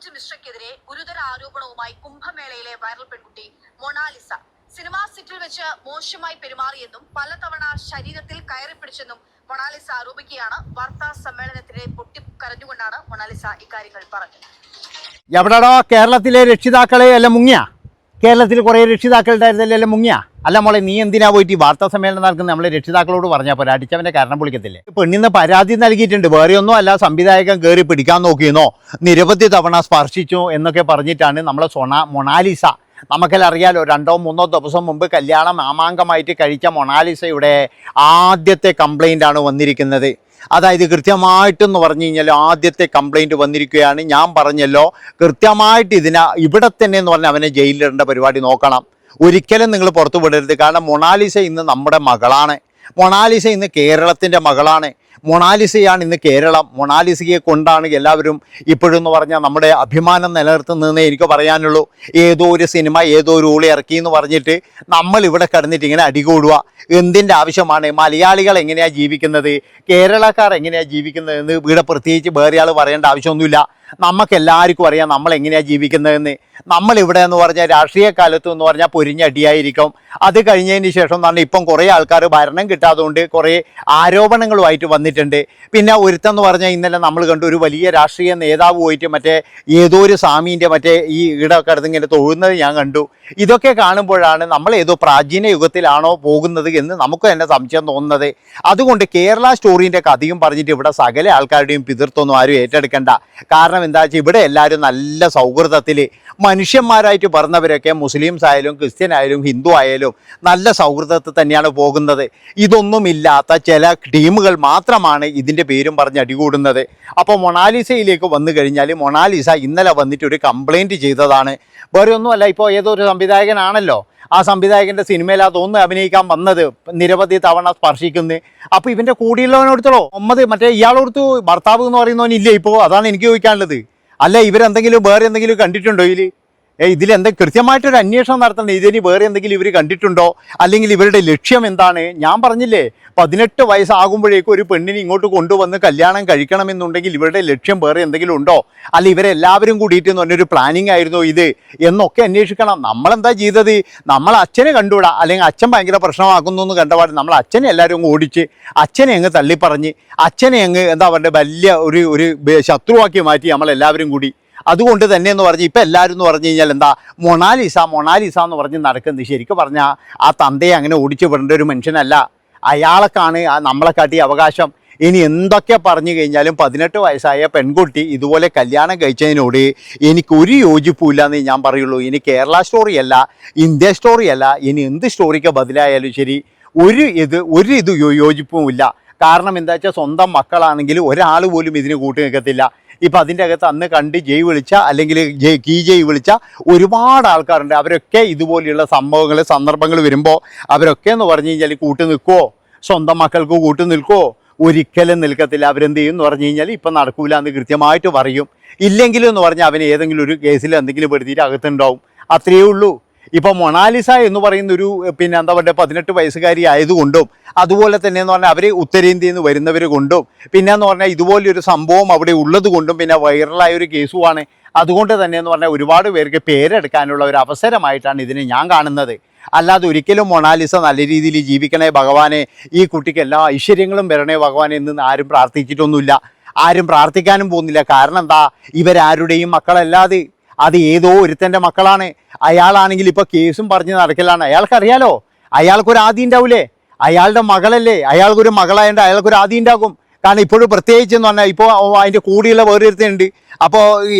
George മിശ്രയ്ക്കെതിരെ ഗുരുതര ആരോപണവുമായി കുംഭമേളയിലെ viral പെൺകുട്ടി മൊണാലിസ. സിനിമാ സെറ്റിൽ വെച്ച് മോശമായി പെരുമാറിയെന്നും പലതവണ ശരീരത്തിൽ കയറിപ്പിടിച്ചെന്നും മൊണാലിസ ആരോപിക്കുകയാണ്. വാർത്താ സമ്മേളനത്തിലെ പൊട്ടിക്കരഞ്ഞുകൊണ്ടാണ് മൊണാലിസ ഇക്കാര്യങ്ങൾ പറഞ്ഞത്. എവിടെടോ കേരളത്തിലെ രക്ഷിതാക്കളെ എല്ലാം മുങ്ങിയ? കേരളത്തിൽ കുറേ രക്ഷിതാക്കളുണ്ടായിരുന്നല്ലേ മുങ്ങിയ? അല്ല മോളെ, നീ എന്തിനാ പോയിട്ട് ഈ വാർത്താ സമ്മേളനം നടക്കുന്നത്? നമ്മളെ രക്ഷിതാക്കളോട് പറഞ്ഞാൽ പോലെ അടിച്ചവൻ്റെ കാരണം പൊളിക്കത്തില്ലേ? പെണ്ണിന്ന് പരാതി നൽകിയിട്ടുണ്ട്. വേറെ ഒന്നും അല്ല, സംവിധായകൻ കയറി പിടിക്കാൻ നോക്കിയെന്നോ നിരവധി തവണ സ്പർശിച്ചു എന്നൊക്കെ പറഞ്ഞിട്ടാണ് നമ്മളെ മൊണാലിസ. നമുക്കെല്ലാം അറിയാലോ, 2-3 ദിവസം മുമ്പ് കല്യാണം മാമാങ്കമായിട്ട് കഴിച്ച മൊണാലിസയുടെ ആദ്യത്തെ കംപ്ലൈൻ്റാണ് വന്നിരിക്കുന്നത്. അതായത് കൃത്യമായിട്ടെന്ന് പറഞ്ഞു കഴിഞ്ഞാൽ ആദ്യത്തെ കംപ്ലൈൻറ്റ് വന്നിരിക്കുകയാണ്. ഞാൻ പറഞ്ഞല്ലോ, കൃത്യമായിട്ട് ഇവിടെ തന്നെ എന്ന് പറഞ്ഞാൽ അവനെ ജയിലിലിടേണ്ട പരിപാടി നോക്കണം. ഒരിക്കലും നിങ്ങൾ പുറത്തു വിടരുത്. കാരണം മൊണാലിസ ഇന്ന് നമ്മുടെ മകളാണ്. മൊണാലിസ ഇന്ന് കേരളത്തിൻ്റെ മകളാണ്. മൊണാലിസയാണ് ഇന്ന് കേരളം. മൊണാലിസയെ കൊണ്ടാണ് എല്ലാവരും ഇപ്പോഴെന്ന് പറഞ്ഞാൽ നമ്മുടെ അഭിമാനം നിലനിർത്തുന്നതെന്നേ എനിക്ക് പറയാനുള്ളൂ. ഏതോ ഒരു സിനിമ ഏതോ ഒരു ഊളി ഇറക്കി എന്ന് പറഞ്ഞിട്ട് നമ്മൾ ഇവിടെ കിടന്നിട്ട് ഇങ്ങനെ അടികൂടുക എന്തിൻ്റെ ആവശ്യമാണ്? മലയാളികൾ എങ്ങനെയാണ് ജീവിക്കുന്നത്, കേരളക്കാർ എങ്ങനെയാണ് ജീവിക്കുന്നതെന്ന് ഇവിടെ പ്രത്യേകിച്ച് വേറെ ആൾ പറയേണ്ട ആവശ്യമൊന്നുമില്ല. നമുക്കെല്ലാവർക്കും അറിയാം നമ്മൾ എങ്ങനെയാണ് ജീവിക്കുന്നതെന്ന്. നമ്മളിവിടെ എന്ന് പറഞ്ഞാൽ രാഷ്ട്രീയ കാലത്ത് എന്ന് പറഞ്ഞാൽ പൊരിഞ്ഞടിയായിരിക്കും. അത് കഴിഞ്ഞതിന് ശേഷം എന്ന് പറഞ്ഞാൽ ഇപ്പം കുറേ ആൾക്കാർ ഭരണം കിട്ടാത്തതുകൊണ്ട് കുറേ ആരോപണങ്ങളുമായിട്ട് വന്നിട്ടുണ്ട്. പിന്നെ ഒരുത്തെന്ന് പറഞ്ഞാൽ ഇന്നലെ നമ്മൾ കണ്ടു, ഒരു വലിയ രാഷ്ട്രീയ നേതാവ് പോയിട്ട് മറ്റേ ഏതോ ഒരു സ്വാമീൻ്റെ മറ്റേ ഈ ഈടൊക്കെ അടുത്ത് ഇങ്ങനെ തൊഴുന്നത് ഞാൻ കണ്ടു. ഇതൊക്കെ കാണുമ്പോഴാണ് നമ്മൾ ഏതോ പ്രാചീന യുഗത്തിലാണോ പോകുന്നത് എന്ന് നമുക്ക് തന്നെ സംശയം തോന്നുന്നത്. അതുകൊണ്ട് കേരള സ്റ്റോറീൻ്റെ കഥയും പറഞ്ഞിട്ട് ഇവിടെ സകല ആൾക്കാരുടെയും പിതൃത്വമൊന്നും ആരും ഏറ്റെടുക്കണ്ട. കാരണം എന്താ വെച്ചാൽ ഇവിടെ എല്ലാവരും നല്ല സൗഹൃദത്തിൽ മനുഷ്യന്മാരായിട്ട് പറഞ്ഞവരൊക്കെ മുസ്ലിംസ് ആയാലും ക്രിസ്ത്യൻ ആയാലും ഹിന്ദു ആയാലും നല്ല സൗഹൃദത്തിൽ തന്നെയാണ് പോകുന്നത്. ഇതൊന്നുമില്ലാത്ത ചില ടീമുകൾ മാത്രമാണ് ഇതിൻ്റെ പേരും പറഞ്ഞ് അടികൂടുന്നത്. അപ്പോൾ മൊണാലിസയിലേക്ക് വന്നു കഴിഞ്ഞാൽ മൊണാലിസ ഇന്നലെ വന്നിട്ട് ഒരു കംപ്ലൈൻറ്റ് ചെയ്തതാണ്. വേറെ ഒന്നുമല്ല, ഇപ്പോൾ ഏതോ ഒരു സംവിധായകനാണല്ലോ, ആ സംവിധായകൻ്റെ സിനിമയിൽ തോന്നുന്നു അഭിനയിക്കാൻ വന്നത്, നിരവധി തവണ സ്പർശിക്കുന്നത്. അപ്പോൾ ഇവൻ്റെ കൂടിയുള്ളവനോടുത്തോളോ മറ്റേ ഇയാളോടുത്ത് ഭർത്താവ് എന്ന് പറയുന്നവനില്ലേ ഇപ്പോൾ? അതാണ് എനിക്ക് ചോദിക്കാനുള്ളത്. അല്ല, ഇവരെന്തെങ്കിലും വേറെ എന്തെങ്കിലും കണ്ടിട്ടുണ്ടോ ഇതിലെന്തെങ്കിലും കൃത്യമായിട്ടൊരു അന്വേഷണം നടത്തണ്ടേ. ഇതിന് വേറെ എന്തെങ്കിലും ഇവർ കണ്ടിട്ടുണ്ടോ? അല്ലെങ്കിൽ ഇവരുടെ ലക്ഷ്യം എന്താണ്? ഞാൻ പറഞ്ഞില്ലേ, 18 വയസ്സാകുമ്പോഴേക്കും ഒരു പെണ്ണിനെ ഇങ്ങോട്ട് കൊണ്ടുവന്ന് കല്യാണം കഴിക്കണമെന്നുണ്ടെങ്കിൽ ഇവരുടെ ലക്ഷ്യം വേറെ എന്തെങ്കിലും ഉണ്ടോ? അല്ല ഇവരെല്ലാവരും കൂടിയിട്ട് എന്ന് പറഞ്ഞൊരു പ്ലാനിങ് ആയിരുന്നോ ഇത് എന്നൊക്കെ അന്വേഷിക്കണം. നമ്മളെന്താ ചെയ്തത്? നമ്മൾ അച്ഛനെ കണ്ടുവിടാം, അല്ലെങ്കിൽ അച്ഛൻ ഭയങ്കര പ്രശ്നമാക്കുന്നു എന്ന് കണ്ടപാട് നമ്മൾ അച്ഛനെ എല്ലാവരും അങ്ങ് ഓടിച്ച് അച്ഛനെ അങ്ങ് തള്ളിപ്പറഞ്ഞ് അച്ഛനെ അങ്ങ് എന്താ പറയുക വലിയ ഒരു ശത്രുവാക്കി മാറ്റി നമ്മളെല്ലാവരും കൂടി. അതുകൊണ്ട് തന്നെ എന്ന് പറഞ്ഞ് ഇപ്പം എല്ലാവരും എന്ന് പറഞ്ഞു കഴിഞ്ഞാൽ എന്താ മൊണാലിസ എന്ന് പറഞ്ഞ് നടക്കുന്നത്. ശരിക്കും പറഞ്ഞാൽ ആ തന്തയെ അങ്ങനെ ഓടിച്ചു വിടേണ്ട ഒരു മനുഷ്യനല്ല. അയാളെക്കാണ് നമ്മളെക്കാട്ടി അവകാശം. ഇനി എന്തൊക്കെ പറഞ്ഞു കഴിഞ്ഞാലും 18 വയസ്സായ പെൺകുട്ടി ഇതുപോലെ കല്യാണം കഴിച്ചതിനോട് എനിക്കൊരു യോജിപ്പില്ല എന്നേ ഞാൻ പറയുള്ളൂ. ഇനി കേരള സ്റ്റോറിയല്ല, ഇന്ത്യ സ്റ്റോറിയല്ല, ഇനി എന്ത് സ്റ്റോറിക്ക് ബദലായാലും ശരി ഒരു ഇത് യോജിപ്പുമില്ല. കാരണം എന്താ വെച്ചാൽ സ്വന്തം മക്കളാണെങ്കിൽ ഒരാൾ പോലും ഇതിന് കൂട്ടി നിൽക്കത്തില്ല. ഇപ്പം അതിൻ്റെ അകത്ത് അന്ന് കണ്ട് ജയ് വിളിച്ച അല്ലെങ്കിൽ ജയ് വിളിച്ച ഒരുപാട് ആൾക്കാരുണ്ട്. അവരൊക്കെ ഇതുപോലെയുള്ള സന്ദർഭങ്ങൾ വരുമ്പോൾ അവരൊക്കെ എന്ന് പറഞ്ഞു കഴിഞ്ഞാൽ കൂട്ടി നിൽക്കുമോ? സ്വന്തം മക്കൾക്ക് കൂട്ടി നിൽക്കുമോ? ഒരിക്കലും നിൽക്കത്തില്ല. അവരെന്ത് ചെയ്യും എന്ന് പറഞ്ഞു കഴിഞ്ഞാൽ ഇപ്പം നടക്കൂല എന്ന് കൃത്യമായിട്ട് പറയും. ഇല്ലെങ്കിലും എന്ന് പറഞ്ഞാൽ അവന് ഏതെങ്കിലും ഒരു കേസിൽ എന്തെങ്കിലും പെടുത്തിയിട്ട് അകത്തുണ്ടാവും. അത്രയേ ഉള്ളൂ. ഇപ്പോൾ മൊണാലിസ എന്ന് പറയുന്ന ഒരു എന്താ പറയുക 18 വയസ്സുകാരി ആയതുകൊണ്ടും അതുപോലെ തന്നെ എന്ന് പറഞ്ഞാൽ അവർ ഉത്തരേന്ത്യയിൽ നിന്ന് വരുന്നവർ കൊണ്ടും എന്ന് പറഞ്ഞാൽ ഇതുപോലൊരു സംഭവം അവിടെ ഉള്ളത് കൊണ്ടും പിന്നെ വൈറലായ ഒരു കേസുമാണ്. അതുകൊണ്ട് തന്നെ എന്ന് പറഞ്ഞാൽ ഒരുപാട് പേർക്ക് പേരെടുക്കാനുള്ള ഒരു അവസരമായിട്ടാണ് ഇതിനെ ഞാൻ കാണുന്നത്. അല്ലാതെ ഒരിക്കലും മൊണാലിസ നല്ല രീതിയിൽ ജീവിക്കണേ ഭഗവാനെ, ഈ കുട്ടിക്ക് എല്ലാ ഐശ്വര്യങ്ങളും വരണേ ഭഗവാനെ എന്ന് ആരും പ്രാർത്ഥിച്ചിട്ടൊന്നുമില്ല. ആരും പ്രാർത്ഥിക്കാനും പോകുന്നില്ല. കാരണം എന്താ, ഇവരാരുടെയും മക്കളല്ലാതെ അത് ഏതോ ഒരുത്തൻ്റെ മക്കളാണ്. അയാളാണെങ്കിൽ ഇപ്പോൾ കേസും പറഞ്ഞ് നടക്കലാണ്. അയാൾക്കറിയാലോ, അയാൾക്കൊരു ആദി ഉണ്ടാവില്ലേ? അയാളുടെ മകളല്ലേ, അയാൾക്കൊരു മകളായതുകൊണ്ട് അയാൾക്കൊരു ആദി ഉണ്ടാകും. കാരണം ഇപ്പോഴും പ്രത്യേകിച്ച് എന്ന് പറഞ്ഞാൽ ഇപ്പോൾ അതിൻ്റെ കൂടെയുള്ള വേറൊരുത്തുണ്ട്. അപ്പോൾ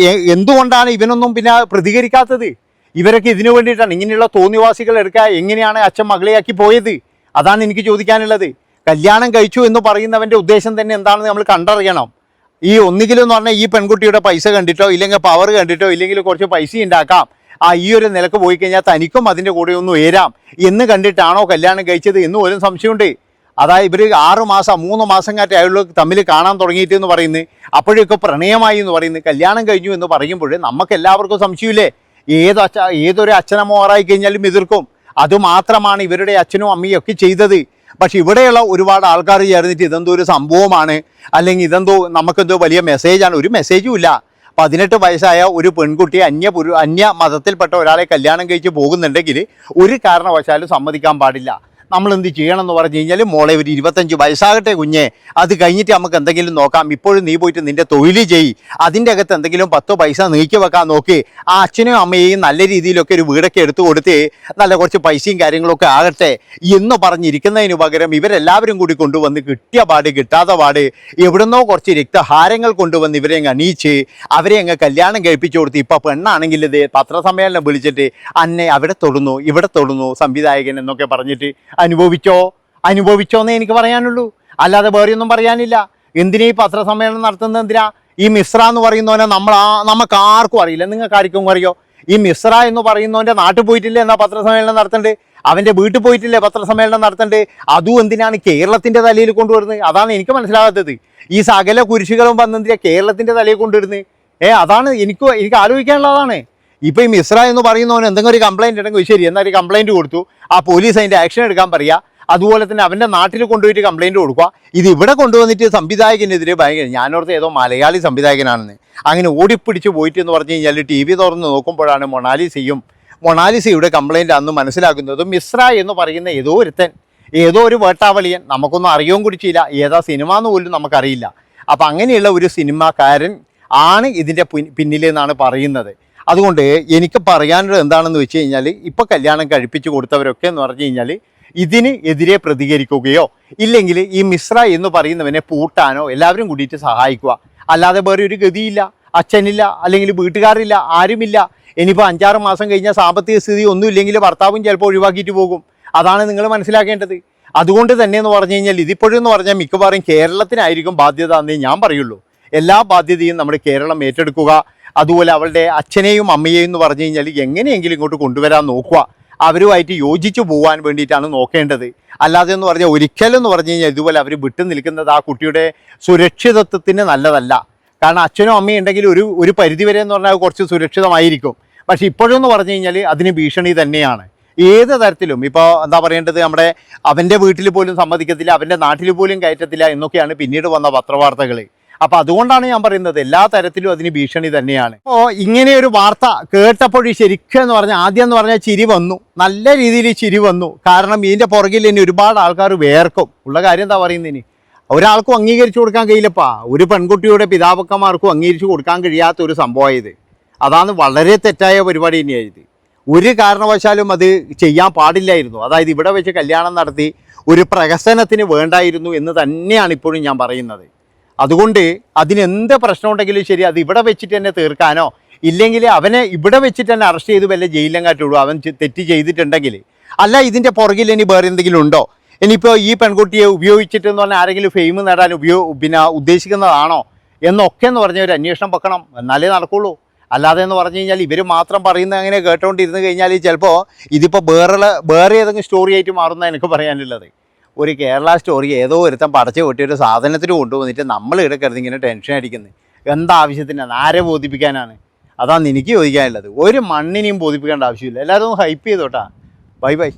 എന്തുകൊണ്ടാണ് ഇവനൊന്നും പിന്നെ പ്രതികരിക്കാത്തത്? ഇവരൊക്കെ ഇതിനു വേണ്ടിയിട്ടാണ് ഇങ്ങനെയുള്ള തോന്നിവാസികൾ എടുക്കുക. എങ്ങനെയാണ് അച്ഛൻ മകളെയാക്കി പോയത്? അതാണ് എനിക്ക് ചോദിക്കാനുള്ളത്. കല്യാണം കഴിച്ചു എന്ന് പറയുന്നവൻ്റെ ഉദ്ദേശം തന്നെ എന്താണെന്ന് നമ്മൾ കണ്ടറിയണം. ഈ ഒന്നുകിലും എന്ന് പറഞ്ഞാൽ ഈ പെൺകുട്ടിയുടെ പൈസ കണ്ടിട്ടോ ഇല്ലെങ്കിൽ പവർ കണ്ടിട്ടോ ഇല്ലെങ്കിൽ കുറച്ച് പൈസ ഉണ്ടാക്കാം, ഈ ഒരു നിലക്ക് പോയി കഴിഞ്ഞാൽ തനിക്കും അതിൻ്റെ കൂടെ ഒന്ന് ഉയരാം എന്ന് കണ്ടിട്ടാണോ കല്യാണം കഴിച്ചത് എന്ന് പോലും സംശയമുണ്ട്. അതായത് ഇവർ 6 മാസം 3 മാസം കാറ്റേ അയാൾ തമ്മിൽ കാണാൻ തുടങ്ങിയിട്ട് എന്ന് പറയുന്നത്, അപ്പോഴൊക്കെ പ്രണയമായി എന്ന് പറയുന്നത്, കല്യാണം കഴിഞ്ഞു എന്ന് പറയുമ്പോൾ നമുക്ക് എല്ലാവർക്കും സംശയമില്ലേ? ഏതൊരു അച്ഛനമ്മ ഓറായി കഴിഞ്ഞാലും എതിർക്കും. അതുമാത്രമാണ് ഇവരുടെ അച്ഛനും അമ്മയും ഒക്കെ ചെയ്തത്. പക്ഷെ ഇവിടെയുള്ള ഒരുപാട് ആൾക്കാർ ചേർന്നിട്ട് ഇതെന്തോ ഒരു സംഭവമാണ്, അല്ലെങ്കിൽ ഇതെന്തോ നമുക്കെന്തോ വലിയ മെസ്സേജാണ്. ഒരു മെസ്സേജും ഇല്ല. 18 വയസ്സായ ഒരു പെൺകുട്ടി അന്യ മതത്തിൽപ്പെട്ട ഒരാളെ കല്യാണം കഴിച്ച് പോകുന്നുണ്ടെങ്കിൽ ഒരു കാരണവശാലും സമ്മതിക്കാൻ പാടില്ല. നമ്മൾ എന്ത് ചെയ്യണം എന്ന് പറഞ്ഞു കഴിഞ്ഞാൽ, മോളെ ഒരു 25 വയസ്സാകട്ടെ കുഞ്ഞെ, അത് കഴിഞ്ഞിട്ട് നമുക്ക് എന്തെങ്കിലും നോക്കാം. ഇപ്പോഴും നീ പോയിട്ട് നിൻ്റെ തൊഴിൽ ചെയ്യ്, അതിൻ്റെ അകത്ത് എന്തെങ്കിലും 10 പൈസ നീക്കി വെക്കാൻ നോക്കി. ആ അച്ഛനും അമ്മയെയും നല്ല രീതിയിലൊക്കെ ഒരു വീടൊക്കെ എടുത്തു കൊടുത്ത് നല്ല കുറച്ച് പൈസയും കാര്യങ്ങളൊക്കെ ആകട്ടെ എന്ന് പറഞ്ഞിരിക്കുന്നതിന് പകരം ഇവരെല്ലാവരും കൂടി കൊണ്ടുവന്ന് കിട്ടിയ പാട് കിട്ടാത്ത പാട് എവിടുന്നോ കുറച്ച് രക്തഹാരങ്ങൾ കൊണ്ടുവന്ന് ഇവരെ അങ്ങ് അണിയിച്ച് അവരെ അങ്ങ് കല്യാണം കഴിപ്പിച്ചു കൊടുത്ത്. ഇപ്പോൾ പെണ്ണാണെങ്കിൽ ഇത് പത്രസമ്മേളനം വിളിച്ചിട്ട് അന്നെ അവിടെ തൊടുന്നു ഇവിടെ തൊടുന്നു സംവിധായകൻ എന്നൊക്കെ പറഞ്ഞിട്ട് അനുഭവിച്ചോന്നേ എനിക്ക് പറയാനുള്ളൂ, അല്ലാതെ വേറെ ഒന്നും പറയാനില്ല. എന്തിനാ ഈ പത്രസമ്മേളനം നടത്തുന്നത്? എന്തിനാ? ഈ മിശ്ര എന്ന് പറയുന്നവനെ നമുക്ക് ആർക്കും അറിയില്ല. നിങ്ങൾക്ക് ആർക്കും അറിയോ? ഈ മിശ്ര എന്ന് പറയുന്നവൻ്റെ നാട്ടിൽ പോയിട്ടില്ലേ എന്നാ പത്രസമ്മേളനം നടത്തേണ്ടത്? അവൻ്റെ വീട്ടിൽ പോയിട്ടില്ലേ പത്രസമ്മേളനം നടത്തേണ്ടത്? അതും എന്തിനാണ് കേരളത്തിൻ്റെ തലയിൽ കൊണ്ടുവരുന്നത്? അതാണ് എനിക്ക് മനസ്സിലാകാത്തത്. ഈ സകല കുരിശുകളും വന്നെന്തിനാ കേരളത്തിൻ്റെ തലയിൽ കൊണ്ടുവരുന്നത്? അതാണ് എനിക്ക് ആലോചിക്കാനുള്ളതാണ്. ഇപ്പോൾ ഈ മിശ്ര എന്ന് പറയുന്നവന് എന്തെങ്കിലും ഒരു കംപ്ലയിൻറ്റ് ഉണ്ടെങ്കിൽ ശരി, എന്നാൽ ഒരു കംപ്ലയിൻറ്റ് കൊടുത്തു, ആ പോലീസ് അതിൻ്റെ ആക്ഷൻ എടുക്കാൻ പറയുക. അതുപോലെ തന്നെ അവൻ്റെ നാട്ടിൽ കൊണ്ടുപോയിട്ട് കംപ്ലയിൻറ്റ് കൊടുക്കുക. ഇത് ഇവിടെ കൊണ്ടുവന്നിട്ട് സംവിധായകനെതിരെ ഭയങ്കര, ഞാനോർത്ത് ഏതോ മലയാളി സംവിധായകനാണെന്ന്, അങ്ങനെ ഓടിപ്പിടിച്ച് പോയിട്ട് എന്ന് പറഞ്ഞു കഴിഞ്ഞാൽ TV തുറന്ന് നോക്കുമ്പോഴാണ് മൊണാലിസയുടെ കംപ്ലയിൻ്റ് അന്ന് മനസ്സിലാക്കുന്നത്. മിശ്ര എന്ന് പറയുന്ന ഏതോ ഒരു വേട്ടാവളിയൻ, നമുക്കൊന്നും അറിയാൻ കുടിച്ചില്ല, ഏതാ സിനിമ എന്ന് പോലും നമുക്കറിയില്ല. അപ്പം അങ്ങനെയുള്ള ഒരു സിനിമാക്കാരൻ ആണ് ഇതിൻ്റെ പിന്നിലെന്നാണ് പറയുന്നത്. അതുകൊണ്ട് എനിക്ക് പറയാനുള്ളത് എന്താണെന്ന് വെച്ച് കഴിഞ്ഞാൽ, ഇപ്പോൾ കല്യാണം കഴിപ്പിച്ച് കൊടുത്തവരൊക്കെ എന്ന് പറഞ്ഞു കഴിഞ്ഞാൽ ഇതിന് എതിരെ പ്രതികരിക്കുകയോ ഇല്ലെങ്കിൽ ഈ മിശ്ര എന്ന് പറയുന്നവനെ പൂട്ടാനോ എല്ലാവരും കൂടിയിട്ട് സഹായിക്കുക. അല്ലാതെ വേറെ ഒരു ഗതിയില്ല. അച്ഛനില്ല, അല്ലെങ്കിൽ വീട്ടുകാരില്ല, ആരുമില്ല. ഇനിയിപ്പോൾ 5-6 മാസം കഴിഞ്ഞാൽ സാമ്പത്തിക സ്ഥിതി ഒന്നും ഇല്ലെങ്കിൽ ഭർത്താവും ചിലപ്പോൾ ഒഴിവാക്കിയിട്ട് പോകും. അതാണ് നിങ്ങൾ മനസ്സിലാക്കേണ്ടത്. അതുകൊണ്ട് തന്നെ എന്ന് പറഞ്ഞു കഴിഞ്ഞാൽ ഇതിപ്പോഴെന്ന് പറഞ്ഞാൽ മിക്കവാറും കേരളത്തിനായിരിക്കും ബാധ്യത എന്നേ ഞാൻ പറയുള്ളൂ. എല്ലാ ബാധ്യതയും നമ്മുടെ കേരളം ഏറ്റെടുക്കുക. അതുപോലെ അവളുടെ അച്ഛനെയും അമ്മയെയും എന്ന് പറഞ്ഞു കഴിഞ്ഞാൽ എങ്ങനെയെങ്കിലും ഇങ്ങോട്ട് കൊണ്ടുവരാൻ നോക്കുക. അവരുമായിട്ട് യോജിച്ച് പോകാൻ വേണ്ടിയിട്ടാണ് നോക്കേണ്ടത്. അല്ലാതെ എന്ന് പറഞ്ഞാൽ ഒരിക്കലും എന്ന് പറഞ്ഞു കഴിഞ്ഞാൽ ഇതുപോലെ അവർ വിട്ടു നിൽക്കുന്നത് ആ കുട്ടിയുടെ സുരക്ഷിതത്വത്തിന് നല്ലതല്ല. കാരണം അച്ഛനും അമ്മയും ഉണ്ടെങ്കിൽ ഒരു പരിധിവരെ എന്ന് പറഞ്ഞാൽ കുറച്ച് സുരക്ഷിതമായിരിക്കും. പക്ഷേ ഇപ്പോഴെന്ന് പറഞ്ഞു കഴിഞ്ഞാൽ അതിന് ഭീഷണി തന്നെയാണ്. ഏത് തരത്തിലും ഇപ്പോൾ എന്താ പറയേണ്ടത്, അവൻ്റെ വീട്ടിൽ പോലും സമ്മതിക്കത്തില്ല, അവൻ്റെ നാട്ടിൽ പോലും കയറ്റത്തില്ല എന്നൊക്കെയാണ് പിന്നീട് വന്ന പത്രവാർത്തകൾ. അപ്പോൾ അതുകൊണ്ടാണ് ഞാൻ പറയുന്നത് എല്ലാ തരത്തിലും അതിന് ഭീഷണി തന്നെയാണ്. അപ്പോൾ ഇങ്ങനെ ഒരു വാർത്ത കേട്ടപ്പോൾ ശരിക്കും എന്ന് പറഞ്ഞാൽ ആദ്യം എന്ന് പറഞ്ഞാൽ ചിരി വന്നു, നല്ല രീതിയിൽ ചിരി വന്നു. കാരണം ഇതിൻ്റെ പുറകിൽ ഇനി ഒരുപാട് ആൾക്കാർ വേർക്കും. ഉള്ള കാര്യം എന്താ പറയുന്നതിന്, ഒരാൾക്കും അംഗീകരിച്ചു കൊടുക്കാൻ കഴിയില്ലപ്പാ. ഒരു പെൺകുട്ടിയുടെ പിതാവക്കന്മാർക്കും അംഗീകരിച്ചു കൊടുക്കാൻ കഴിയാത്ത ഒരു സംഭവമായത്. അതാണ് വളരെ തെറ്റായ പരിപാടി തന്നെയായത്. ഒരു കാരണവശാലും അത് ചെയ്യാൻ പാടില്ലായിരുന്നു. അതായത് ഇവിടെ വെച്ച് കല്യാണം നടത്തി ഒരു പ്രഹസനത്തിന് വേണ്ടായിരുന്നു എന്ന് തന്നെയാണ് ഇപ്പോഴും ഞാൻ പറയുന്നത്. അതുകൊണ്ട് അതിനെന്ത് പ്രശ്നമുണ്ടെങ്കിലും ശരി, അത് ഇവിടെ വെച്ചിട്ട് തന്നെ തീർക്കാനോ ഇല്ലെങ്കിൽ അവനെ ഇവിടെ വെച്ചിട്ട് തന്നെ അറസ്റ്റ് ചെയ്ത് വല്ല ജയിലിലും കാറ്റുള്ളൂ അവൻ തെറ്റ് ചെയ്തിട്ടുണ്ടെങ്കിൽ. അല്ല ഇതിൻ്റെ പുറകിൽ ഇനി വേറെ എന്തെങ്കിലും ഉണ്ടോ? ഇനിയിപ്പോൾ ഈ പെൺകുട്ടിയെ ഉപയോഗിച്ചിട്ടെന്ന് പറഞ്ഞാൽ ആരെങ്കിലും ഫെയിം നേടാൻ ഉദ്ദേശിക്കുന്നതാണോ എന്നൊക്കെ എന്ന് പറഞ്ഞാൽ ഒരു അന്വേഷണം വെക്കണം, എന്നാലേ നടക്കുള്ളൂ. അല്ലാതെ എന്ന് പറഞ്ഞു കഴിഞ്ഞാൽ ഇവർ മാത്രം പറയുന്നത് അങ്ങനെ കേട്ടോണ്ടിരുന്ന് കഴിഞ്ഞാൽ ചിലപ്പോൾ ഇതിപ്പോൾ വേറെ ഏതെങ്കിലും സ്റ്റോറി ആയിട്ട് മാറുന്ന എനിക്ക് പറയാനുള്ളത്. ഒരു കേരള സ്റ്റോറി ഏതോ ഒരുത്തം പടച്ചു പൊട്ടി ഒരു സാധനത്തിന് കൊണ്ടുവന്നിട്ട് നമ്മൾ ഇവിടെ കിടന്ന് ഇങ്ങനെ ടെൻഷൻ അടിക്കുന്നത് എന്താവശ്യത്തിനാണ്? ആരെ ബോധിപ്പിക്കാനാണ്? അതാണ് എനിക്ക് ചോദിക്കാനുള്ളത്. ഒരു മണ്ണിനെയും ബോധിപ്പിക്കേണ്ട ആവശ്യമില്ല. എല്ലാവരും ഹൈപ്പ് ചെയ്തോട്ടാ. Bye bye.